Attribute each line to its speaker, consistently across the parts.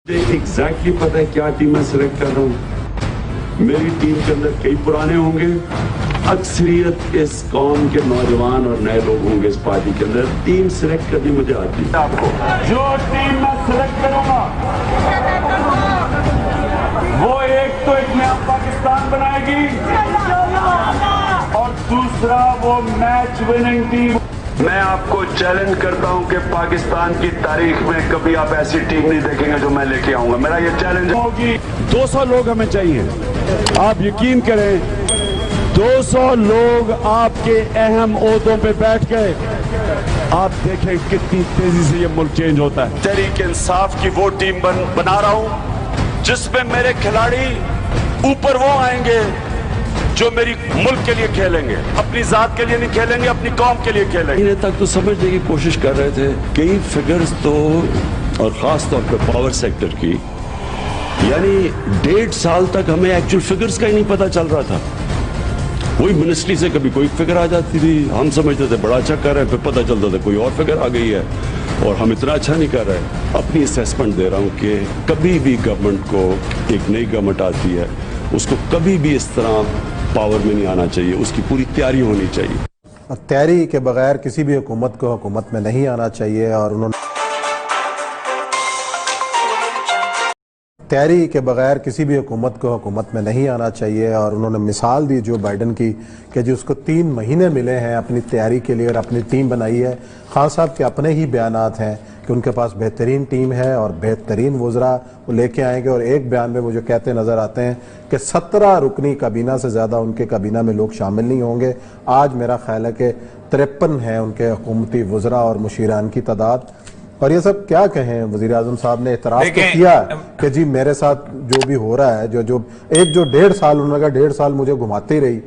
Speaker 1: Exactly पता है क्या टीम मैं सिलेक्ट कर रहा हूँ। मेरी टीम के अंदर कई पुराने होंगे, अक्सरियत इस कौम के नौजवान और नए लोग होंगे इस पार्टी के अंदर। टीम सिलेक्ट करनी मुझे आती है। आपको जो टीम मैं सिलेक्ट करूंगा वो एक तो एक नया पाकिस्तान बनाएगी और दूसरा वो मैच विनिंग टीम। मैं आपको चैलेंज करता हूं कि पाकिस्तान की तारीख में कभी आप ऐसी टीम नहीं देखेंगे जो मैं लेके आऊंगा। मेरा ये चैलेंज होगी। 200 लोग हमें चाहिए, आप यकीन करें 200 लोग आपके अहम ओहदों पे बैठ गए। आप देखें कितनी तेजी से ये मुल्क चेंज होता है। तहरीक इंसाफ की वो टीम बना रहा हूं जिसमें मेरे खिलाड़ी ऊपर वो आएंगे जो मेरी मुल्क के लिए खेलेंगे, अपनी जात के लिए नहीं खेलेंगे, अपनी कौम के लिए खेलेंगे। इन्हें तक तो समझने की कोशिश कर रहे थे कई फिगर्स तो, और खास तौर पे पावर सेक्टर की, यानी 1.5 साल तक हमें एक्चुअल फिगर्स का ही नहीं पता चल रहा था। कोई मिनिस्ट्री से कभी कोई फिगर आ जाती थी, हम समझते थे बड़ा अच्छा कर रहे हैं, फिर पता चलता था कोई और फिगर आ गई है और हम इतना अच्छा नहीं कर रहे। अपनी असेसमेंट दे रहा हूँ कि कभी भी गवर्नमेंट को, एक नई गवर्नमेंट आती है, उसको कभी भी इस तरह पावर में नहीं आना चाहिए, उसकी पूरी तैयारी होनी चाहिए।
Speaker 2: और तैयारी के बगैर किसी भी हुकूमत को हुकूमत में नहीं आना चाहिए। और उन्होंने तैयारी के बगैर किसी भी हुकूमत को हुकूमत में नहीं आना चाहिए। और उन्होंने मिसाल दी जो बाइडन की कि जी उसको 3 महीने मिले हैं अपनी तैयारी के लिए और अपनी टीम बनाई है। खान साहब के अपने ही बयानात हैं कि उनके पास बेहतरीन टीम है और बेहतरीन वज़रा वो लेके आएंगे। और एक बयान में वो जो कहते नज़र आते हैं कि 17 रुकनी काबीना से ज़्यादा उनके काबीना में लोग शामिल नहीं होंगे। आज मेरा ख्याल है कि 53 हैं उनके हुकूमती वज़रा और मुशीरान की तादाद। और ये सब क्या कहें, वज़ीर आज़म साहब ने इतराफ़ तो किया कि जी मेरे साथ जो भी हो रहा है, जो 1.5 साल उन्होंने कहा 1.5 साल मुझे घुमाती रही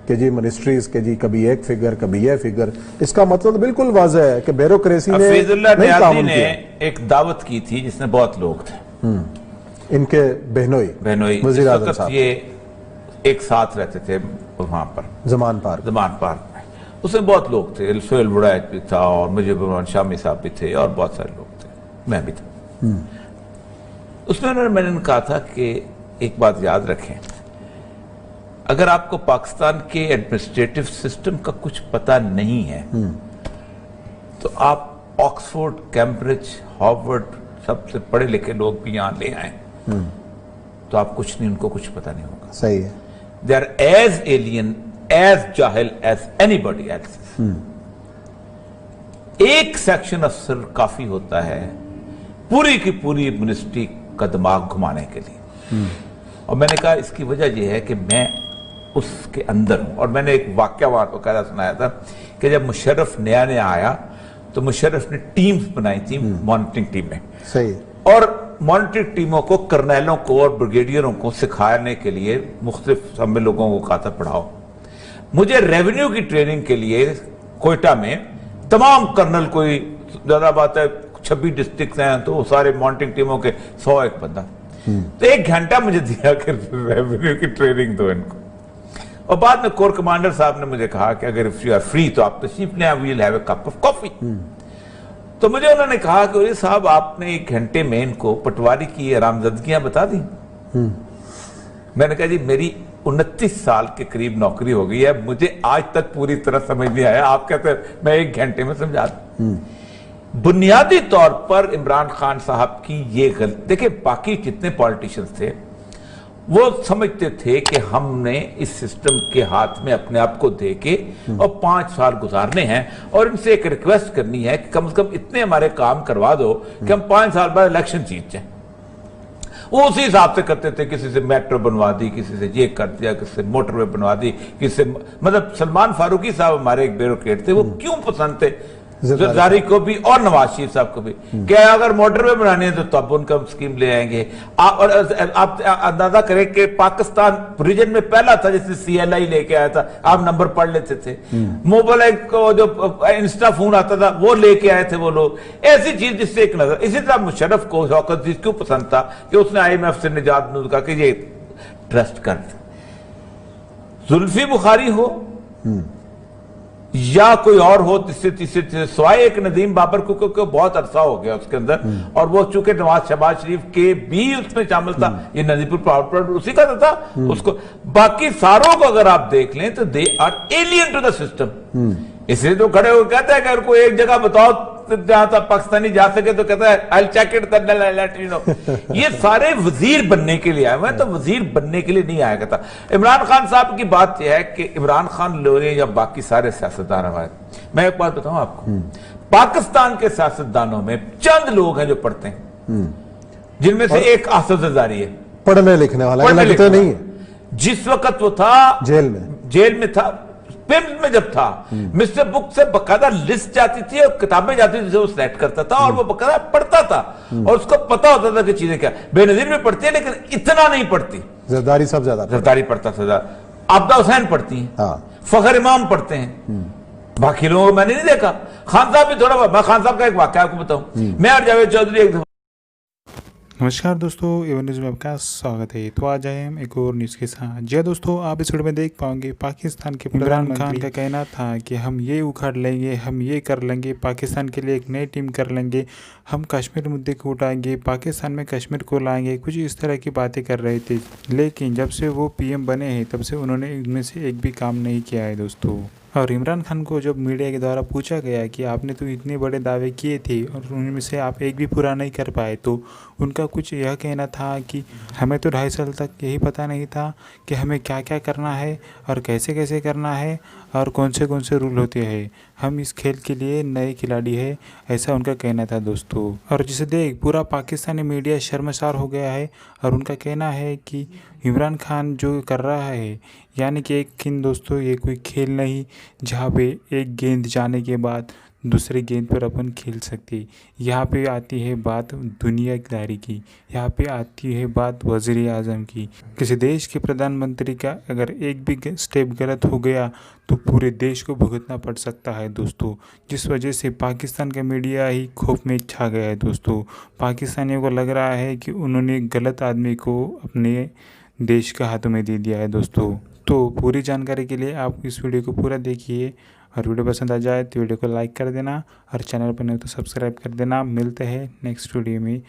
Speaker 2: कि जी मिनिस्ट्रीज के जी कभी एक फिगर कभी ये फिगर। इसका मतलब बिल्कुल वाज़ेह है कि ब्यूरोक्रेसी ने नहीं काम किया।
Speaker 3: एक दावत की थी जिसमें बहुत लोग थे,
Speaker 2: इनके बहनोई वज़ीर आज़म साहब,
Speaker 3: ये एक साथ रहते थे वहां पर जमान पार्क में। उसमें बहुत लोग थे, सोहेल बुड़ैत भी था और मुजीब रहमान शामी साहब भी थे और बहुत सारे लोग थे, मैं भी था। उसमें मैंने कहा था कि एक बात याद रखें, अगर आपको पाकिस्तान के एडमिनिस्ट्रेटिव सिस्टम का कुछ पता नहीं है तो आप ऑक्सफोर्ड, कैम्ब्रिज, हार्वर्ड सबसे पढ़े लिखे लोग भी यहां ले आए तो आप कुछ नहीं, उनको कुछ पता नहीं होगा।
Speaker 2: सही है।
Speaker 3: They are as alien, as जाहिल एज एनीबॉडी एल्स। एक सेक्शन अफसर काफी होता है पूरी की पूरी मिनिस्ट्री का दिमाग घुमाने के लिए। और मैंने कहा इसकी वजह यह है कि मैं उसके अंदर हूं। और मैंने एक वाक्य वहां को कहना सुनाया था कि जब मुशर्रफ नया आया तो मुशर्रफ ने टीम्स बनाई थी, मॉनिटरिंग टीमें।
Speaker 2: सही।
Speaker 3: और मॉनिटरिंग टीमों को, कर्नलों को और ब्रिगेडियरों को सिखाने के लिए मुख्तलिफ हमें लोगों को कहा था पढ़ाओ। मुझे रेवेन्यू की ट्रेनिंग के लिए कोयटा में तमाम कर्नल, कोई ज्यादा बात है 26 डिस्ट्रिक्ट हैं तो सारे मॉनिटरिंग टीमों के 101 बंदा, तो 1 घंटा मुझे दिया कि रेवेन्यू की ट्रेनिंग दो इनको। और बाद में कोर कमांडर साहब ने मुझे कहा कि अगर इफ यू आर फ्री तो आप तशरीफ ले, we will have a cup of coffee. तो मुझे उन्होंने कहा कि ये साहब आपने 1 घंटे में इनको पटवारी की आरामदगियां बता दी। मैंने कहा जी मेरी 29 साल के करीब नौकरी हो गई है, मुझे आज तक पूरी तरह समझ नहीं आया, आप कहते हैं मैं 1 घंटे में समझा दूं। बुनियादी तौर पर इमरान खान साहब की ये गलती देखिए, बाकी जितने पॉलिटिशियंस थे वो समझते थे कि हमने इस सिस्टम के हाथ में अपने आप को दे के और 5 साल गुजारने हैं और इनसे एक रिक्वेस्ट करनी है कि कम से कम इतने हमारे काम करवा दो कि हम 5 साल बाद इलेक्शन जीत जाए। वो उसी हिसाब से करते थे, किसी से मेट्रो बनवा दी, किसी से ये कर दिया, किसी से मोटरवे बनवा दी, किसी से, मतलब सलमान फारूकी साहब हमारे एक ब्यूरोक्रेट थे, वो क्यों पसंद थे जरदारी को भी और नवाज शरीफ साहब को भी, क्या अगर मोटरवे बनानी है तो तब उनका स्कीम ले आएंगे। और आप अंदाजा करें कि पाकिस्तान रीजन में पहला था जिससे CLI लेके आया था, आप नंबर पढ़ लेते थे। मोबाइल को जो इंस्टा फोन आता था वो लेके आए थे वो लोग, ऐसी चीज जिससे एक नजर। इसी तरह मुशर्रफ को शौकत अजीज क्यों पसंद था कि उसने IMF से निजात का कि ये ट्रस्ट कर। जुल्फी बुखारी हो या कोई और हो तीसरे सवाए एक नदीम बाबर को, क्योंकि बहुत अरसा हो गया उसके अंदर, और वो चूंकि नवाज शहबाज शरीफ के भी उसमें शामिल था, ये नदीपुर पावर प्लांट उसी का था उसको। बाकी सारों को अगर आप देख लें तो they are alien to the system. इसलिए तो खड़े हो कहते हैं कि अगर कोई एक जगह बताओ जहां तक पाकिस्तानी जा सके तो कहता है आई चेक इट। ये सारे वजीर बनने के लिए आए हुए हैं, तो वजीर बनने के लिए नहीं आया करता। इमरान खान साहब की बात यह है कि इमरान खान लोग या बाकी सारे सियासतदान हमारे, मैं एक बात बताऊं आपको, पाकिस्तान के सियासतदानों में चंद लोग हैं जो पढ़ते हैं, जिनमें से एक आसिफ जरदारी है,
Speaker 2: पढ़ने लिखने वाला, लगता नहीं है।
Speaker 3: जिस वक्त वो था जेल में था, पिम्स में जब था, मिस्टर बुक से बकायदा लिस्ट जाती थी और किताबें जाती थी, वो सेलेक्ट करता था और वो बकायदा पढ़ता था और उसको पता होता था कि चीजें क्या। बेनजीर में पढ़ती है लेकिन इतना नहीं पढ़ती।
Speaker 2: जरदारी सब ज्यादा,
Speaker 3: जरदारी पढ़ता था, आबदा हुसैन पढ़ती हैं, फखर इमाम पढ़ते हैं, बाकी लोगों को मैंने नहीं देखा। खान साहब भी थोड़ा, मैं खान साहब का एक वाकया आपको बताऊं, मैं और जावेद चौधरी एक दफा।
Speaker 4: नमस्कार दोस्तों, एवन न्यूज़ में आपका स्वागत है। तो आज आए हम एक और न्यूज़ के साथ। जी दोस्तों, आप इस वीडियो में देख पाओगे पाकिस्तान के इमरान खान का कहना था कि हम ये उखाड़ लेंगे, हम ये कर लेंगे, पाकिस्तान के लिए एक नई टीम कर लेंगे, हम कश्मीर मुद्दे को उठाएंगे, पाकिस्तान में कश्मीर को लाएंगे, कुछ इस तरह की बातें कर रहे थे। लेकिन जब से वो पीएम बने हैं तब से उन्होंने इनमें से एक भी काम नहीं किया है दोस्तों। और इमरान खान को जब मीडिया के द्वारा पूछा गया कि आपने तो इतने बड़े दावे किए थे और उनमें से आप एक भी पूरा नहीं कर पाए, तो उनका कुछ यह कहना था कि हमें तो 2.5 साल तक यही पता नहीं था कि हमें क्या क्या करना है और कैसे कैसे करना है और कौन से रूल होते हैं, हम इस खेल के लिए नए खिलाड़ी है, ऐसा उनका कहना था दोस्तों। और जिसे देख पूरा पाकिस्तानी मीडिया शर्मसार हो गया है और उनका कहना है कि इमरान खान जो कर रहा है, यानी कि एक खेल दोस्तों, ये कोई खेल नहीं जहाँ पे एक गेंद जाने के बाद दूसरे गेंद पर अपन खेल सकते। यहाँ पे आती है बात दुनियादारी की, यहाँ पे आती है बात वज़ीर आज़म की। किसी देश के प्रधानमंत्री का अगर एक भी स्टेप गलत हो गया तो पूरे देश को भुगतना पड़ सकता है दोस्तों, जिस वजह से पाकिस्तान का मीडिया ही खौफ में छा गया है दोस्तों। पाकिस्तानियों को लग रहा है कि उन्होंने गलत आदमी को अपने देश के हाथों में दे दिया है दोस्तों। तो पूरी जानकारी के लिए आप इस वीडियो को पूरा देखिए और वीडियो पसंद आ जाए तो वीडियो को लाइक कर देना और चैनल पर नहीं तो सब्सक्राइब कर देना। मिलते हैं नेक्स्ट वीडियो में।